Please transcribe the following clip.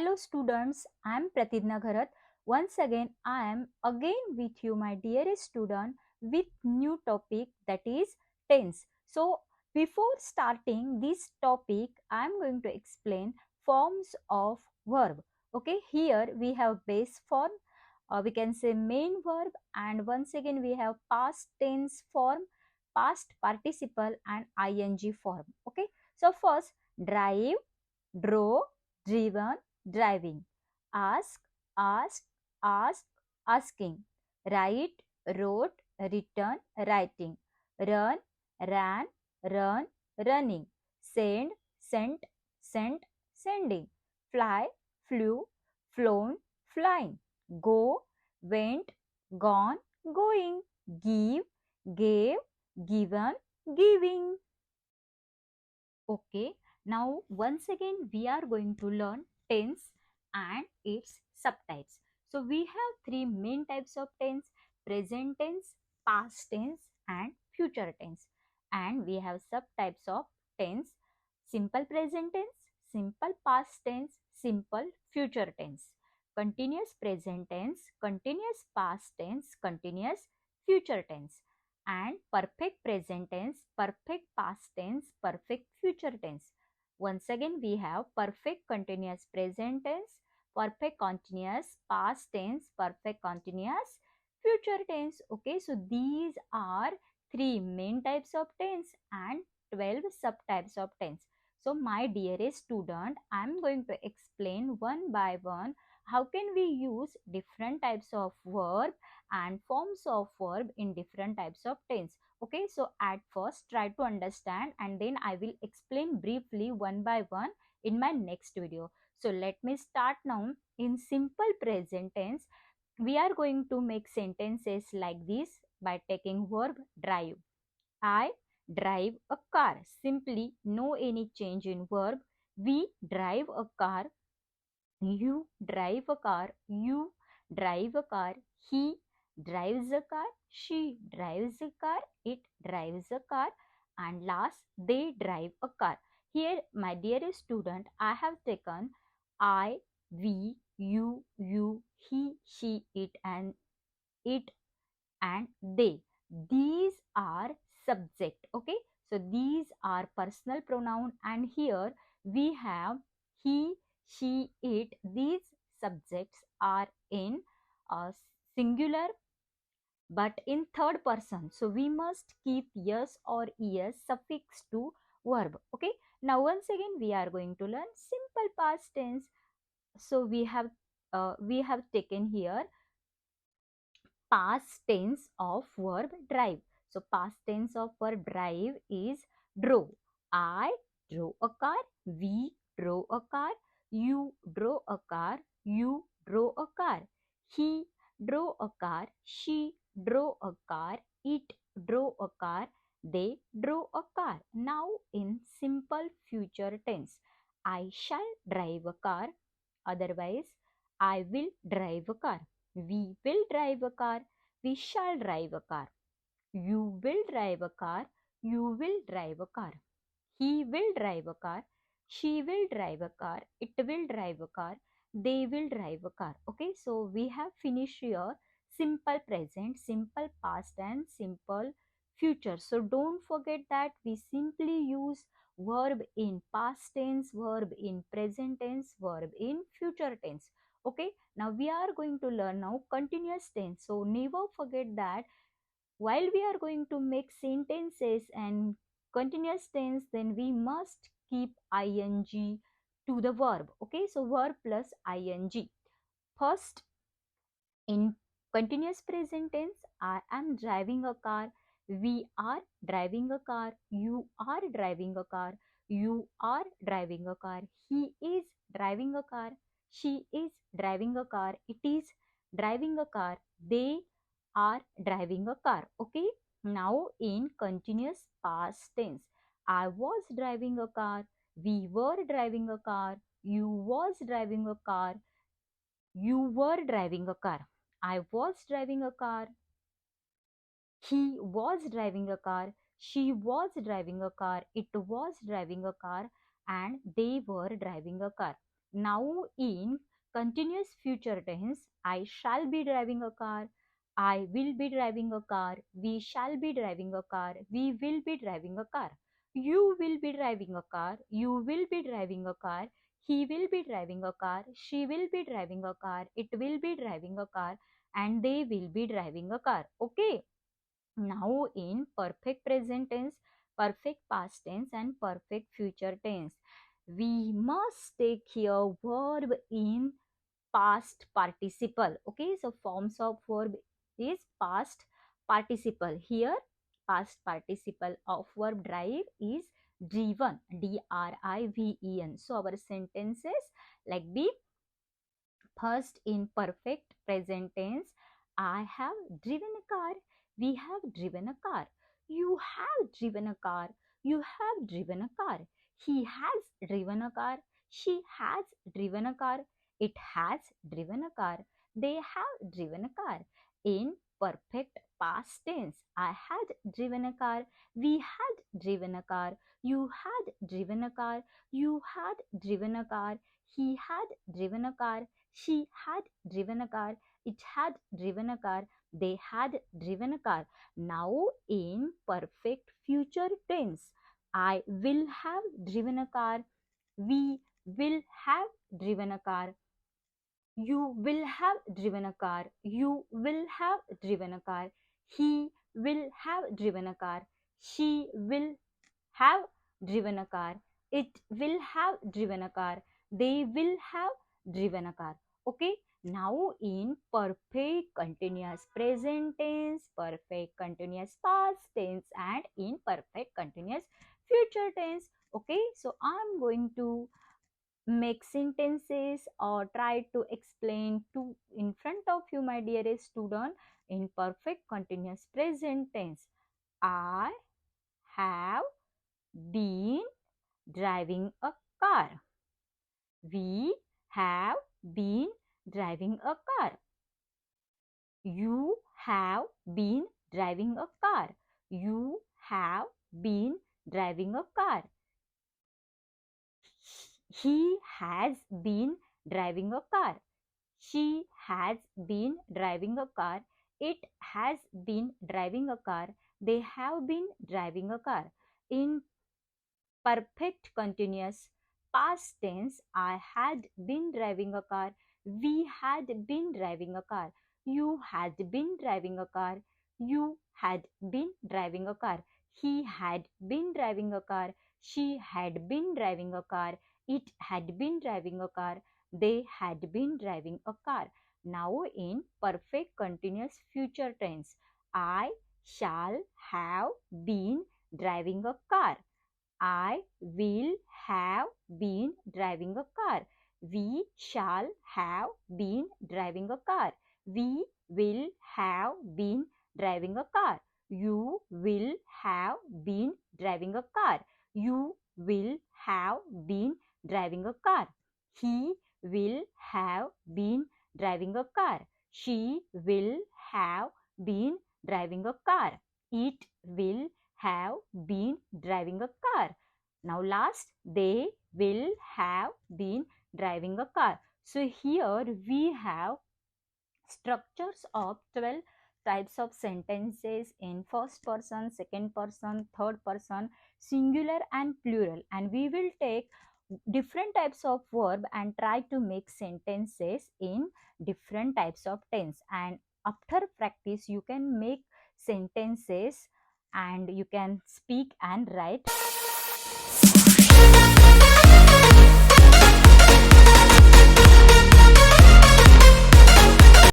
Hello students, I am Pratibna Gharat. Once again, I am again with you, my dearest student, with new topic, that is tense. So before starting this topic, I am going to explain forms of verb. Okay, here we have base form, we can say main verb, and once again we have past tense form, past participle and ing form. Okay, so first, drive, drove, driven, driving. Ask, asked, asked, asking. Write, wrote, written, writing. Run, ran, run, running. Send, sent, sent, sending. Fly, flew, flown, flying. Go, went, gone, going. Give, gave, given, giving. Okay, now once again we are going to learn tense and its subtypes. So we have three main types of tense: present tense, past tense and future tense. And we have subtypes of tense: simple present tense, simple past tense, simple future tense, continuous present tense, continuous past tense, continuous future tense, and perfect present tense, perfect past tense, perfect future tense. Once again, we have perfect continuous present tense, perfect continuous past tense, perfect continuous future tense. Okay, so these are three main types of tense and 12 subtypes of tense. So my dearest student, I am going to explain one by one how can we use different types of verb and forms of verb in different types of tense. Okay, so at first try to understand and then I will explain briefly one by one in my next video. So let me start now. In simple present tense, we are going to make sentences like this by taking verb drive. I drive a car. Simply no any change in verb. We drive a car. You drive a car. You drive a car. He drives a car. She drives a car. It drives a car. And last, they drive a car. Here, my dearest student, I have taken I, we, you, he, she, it and they. These are subject. Okay, so these are personal pronoun, and here we have he, she, it. These subjects are in singular but in third person, so we must keep yes or es suffix to verb. Okay, now once again we are going to learn simple past tense. So we have taken here past tense of verb drive. So past tense of verb drive is drove. I drove a car. We drove a car. You drove a car. You drove a car. He drove a car. She drove a car. It drove a car. They drove a car. Now in simple future tense, I shall drive a car. Otherwise, I will drive a car. We will drive a car. We shall drive a car. You will drive a car. You will drive a car. He will drive a car. She will drive a car. It will drive a car. They will drive a car. Okay, so we have finished here simple present, simple past, and simple future. So don't forget that we simply use verb in past tense, verb in present tense, verb in future tense. Okay, now we are going to learn now continuous tense. So never forget that while we are going to make sentences and continuous tense, then we must keep ing to the verb. Okay, so verb plus ing. First, in continuous present tense, I am driving a car. We are driving a car. You are driving a car. You are driving a car. He is driving a car. She is driving a car. It is driving a car. They are driving a car. Okay. Now in continuous past tense, I was driving a car. We were driving a car. You was driving a car. You were driving a car. I was driving a car. He was driving a car. She was driving a car. It was driving a car. And they were driving a car. Now in continuous future tense, I shall be driving a car, I will be driving a car, we shall be driving a car, we will be driving a car. You will be driving a car, you will be driving a car, he will be driving a car, she will be driving a car, it will be driving a car, and they will be driving a car. Okay. Now in perfect present tense, perfect past tense and perfect future tense, we must take here verb in past participle. Okay, so forms of verb is past participle. Here past participle of verb drive is driven, driven. So our sentences like be first, in perfect present tense, I have driven a car. We have driven a car. You have driven a car. You have driven a car. He has driven a car. She has driven a car. It has driven a car. They have driven a car. In perfect past tense, I had driven a car. We had driven a car. You had driven a car. You had driven a car. He had driven a car. She had driven a car. It had driven a car. They had driven a car. Now in perfect future tense, I will have driven a car. We will have driven a car. You will have driven a car. You will have driven a car. He will have driven a car. She will have driven a car. It will have driven a car. They will have driven a car. Okay. Now in perfect continuous present tense, perfect continuous past tense, and in perfect continuous future tense. Okay. So I'm going to make sentences or try to explain to in front of you, my dearest student, in perfect continuous present tense. I have been driving a car. We have been driving a car. You have been driving a car. You have been driving a car. He has been driving a car. She has been driving a car. It has been driving a car. They have been driving a car. In perfect continuous past tense, I had been driving a car. We had been driving a car. You had been driving a car. You had been driving a car. He had been driving a car. She had been driving a car. It had been driving a car. They had been driving a car. Now in perfect continuous future tense, I shall have been driving a car. I will have been driving a car. We shall have been driving a car. We will have been driving a car. You will have been driving a car. You will have been driving a car. He will have been driving a car. She will have been driving a car. It will have been driving a car. Now last, they will have been driving a car. So here we have structures of 12 types of sentences in first person, second person, third person, singular and plural, and we will take different types of verb and try to make sentences in different types of tense, and after practice you can make sentences and you can speak and write